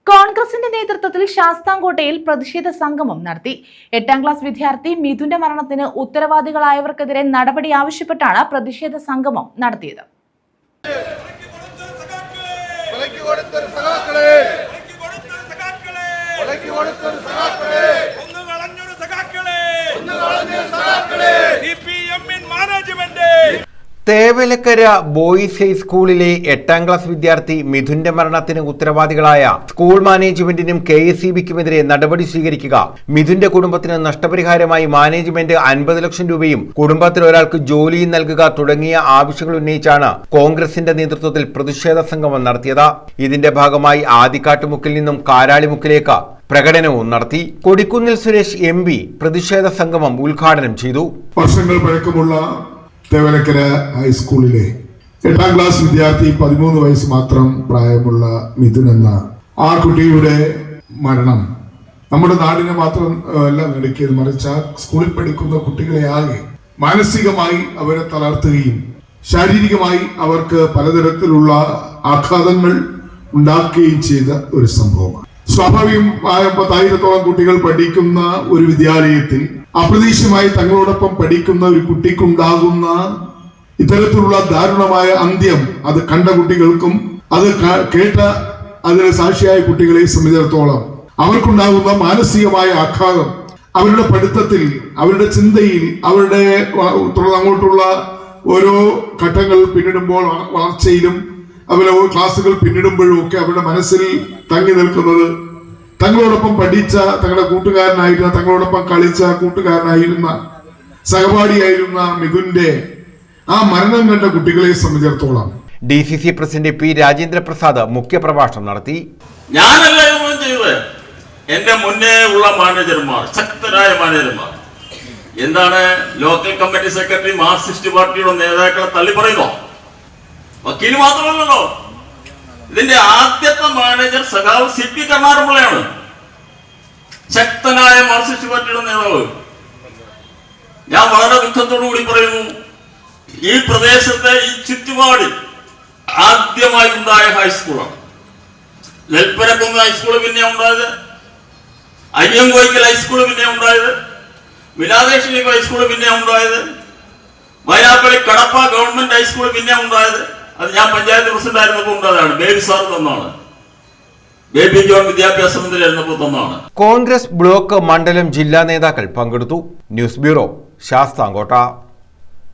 കോൺഗ്രസിന്റെ നേതൃത്വത്തിൽ ശാസ്താംകോട്ടയിൽ പ്രതിഷേധ സംഗമം നടത്തി. 8ാം ക്ലാസ് വിദ്യാർത്ഥി മിഥുന്റെ മരണത്തിന് ഉത്തരവാദികളായവർക്കെതിരെ നടപടി ആവശ്യപ്പെട്ടാണ് പ്രതിഷേധ സംഗമം നടത്തിയത്. തേവലക്കര ബോയ്സ് ഹൈസ്കൂളിലെ 8ാം ക്ലാസ് വിദ്യാർത്ഥി മിഥുന്റെ മരണത്തിന് ഉത്തരവാദികളായ സ്കൂൾ മാനേജ്മെന്റിനും KSEBക്കുമെതിരെ നടപടി സ്വീകരിക്കുക, മിഥുന്റെ കുടുംബത്തിന് നഷ്ടപരിഹാരമായി മാനേജ്മെന്റ് 50 ലക്ഷം രൂപയും കുടുംബത്തിൽ ഒരാൾക്ക് ജോലിയും നൽകുക തുടങ്ങിയ ആവശ്യങ്ങൾ ഉന്നയിച്ചാണ് കോൺഗ്രസിന്റെ നേതൃത്വത്തിൽ പ്രതിഷേധ സംഗമം നടത്തിയത്. ഇതിന്റെ ഭാഗമായി ആദിക്കാട്ടുമുക്കിൽ നിന്നും കാരാളിമുക്കിലേക്ക് പ്രകടനവും നടത്തി. കൊടിക്കുന്നിൽ സുരേഷ് MP പ്രതിഷേധ സംഗമം ഉദ്ഘാടനം ചെയ്തു. വർഷങ്ങൾ പഴക്കമുള്ള തേവലക്കര ഹൈസ്കൂളിലെ 8ാം ക്ലാസ് വിദ്യാർത്ഥി 13 വയസ്സ് മാത്രം പ്രായമുള്ള മിഥുൻ എന്ന ആ കുട്ടിയുടെ മരണം നമ്മുടെ നാടിനെ മാത്രം അല്ല നടുക്കിയത്, മറിച്ച് ആ സ്കൂളിൽ പഠിക്കുന്ന കുട്ടികളെ ആകെ മാനസികമായി അവരെ തളർത്തുകയും ശാരീരികമായി അവർക്ക് പലതരത്തിലുള്ള ആഘാതങ്ങൾ ഉണ്ടാക്കുകയും ചെയ്ത ഒരു സംഭവമാണ്. സ്വാഭാവികമായ 10,000-ഓളം കുട്ടികൾ പഠിക്കുന്ന ഒരു വിദ്യാലയത്തിൽ അപ്രതീക്ഷിതമായി തങ്ങളോടൊപ്പം പഠിക്കുന്ന ഒരു കുട്ടിക്കുണ്ടാകുന്ന ഇത്തരത്തിലുള്ള ദാരുണമായ അന്ത്യം അത് കണ്ട കുട്ടികൾക്കും അത് കേട്ട അതിന് സാക്ഷിയായ കുട്ടികളെ സംബന്ധിച്ചിടത്തോളം അവർക്കുണ്ടാകുന്ന മാനസികമായ ആഘാതം അവരുടെ പഠിത്തത്തിൽ, അവരുടെ ചിന്തയിൽ, അവരുടെ അങ്ങോട്ടുള്ള ഓരോ ഘട്ടങ്ങൾ പിന്നിടുമ്പോൾ വളർച്ചയിലും അതുപോലെ ക്ലാസ്സുകൾ പിന്നിടുമ്പോഴും ഒക്കെ അവരുടെ മനസ്സിൽ തങ്ങി നിൽക്കുന്നത് തങ്ങളോടൊപ്പം പഠിച്ച തങ്ങളുടെ കൂട്ടുകാരനായിരുന്ന, തങ്ങളോടൊപ്പം കളിച്ച കൂട്ടുകാരനായിരുന്ന, സഹപാഠിയായിരുന്ന മിഥുന്റെ ആ മരണം കണ്ട കുട്ടികളെ സംബന്ധിച്ചിടത്തോളം DCC പ്രസിഡന്റ് P. രാജേന്ദ്രപ്രസാദ് മുഖ്യപ്രഭാഷണം നടത്തി. ഞാനല്ല ചെയ്തത്, എന്റെ മുന്നേ ഉള്ള മാനേജർമാർ, ശക്തരായ മാനേജർമാർ. എന്താണ് ലോക്കൽ കമ്മിറ്റി സെക്രട്ടറി മാർക്സിസ്റ്റ് പാർട്ടിയുടെ നേതാക്കളെ തള്ളി പറയുന്നോ? വക്കീൽ മാത്രമല്ലല്ലോ, ഇതിന്റെ ആദ്യത്തെ മാനേജർ സഖാവ് CP കരുണാകരൻപിള്ളയാണ്, ശക്തനായ മാർക്സിസ്റ്റ് പാർട്ടിയുടെ നേതാവ്. ഞാൻ വളരെ ദുഃഖത്തോടു കൂടി പറയുന്നു, ഈ പ്രദേശത്തെ ഈ ചുറ്റുപാടിൽ ആദ്യമായി ഉണ്ടായ ഹൈസ്കൂളാണ്. നെൽപ്പരക്കുന്ന് ഹൈസ്കൂൾ പിന്നെ ഉണ്ടായത്, അരിയങ്കോയ്ക്കൽ ഹൈസ്കൂൾ പിന്നെ ഉണ്ടായത്, വിലാദേശിനി ഹൈസ്കൂൾ പിന്നെ ഉണ്ടായത്, വയനാപ്പള്ളി കടപ്പ ഗവൺമെന്റ് ഹൈസ്കൂൾ പിന്നെ ഉണ്ടായത്. അത് ഞാൻ പഞ്ചായത്ത് പ്രസിഡന്റ് ആയിരുന്നപ്പോൾ ഉണ്ടായതാണ്. ബേബി സാർ തന്നാണ്, ബേബി ജോൺ വിദ്യാഭ്യാസ മന്ത്രി ആയിരുന്നപ്പോൾ തന്നാണ്. കോൺഗ്രസ് ബ്ലോക്ക് മണ്ഡലം ജില്ലാ നേതാക്കൾ പങ്കെടുത്തു. News bureau, Sasthamkotta.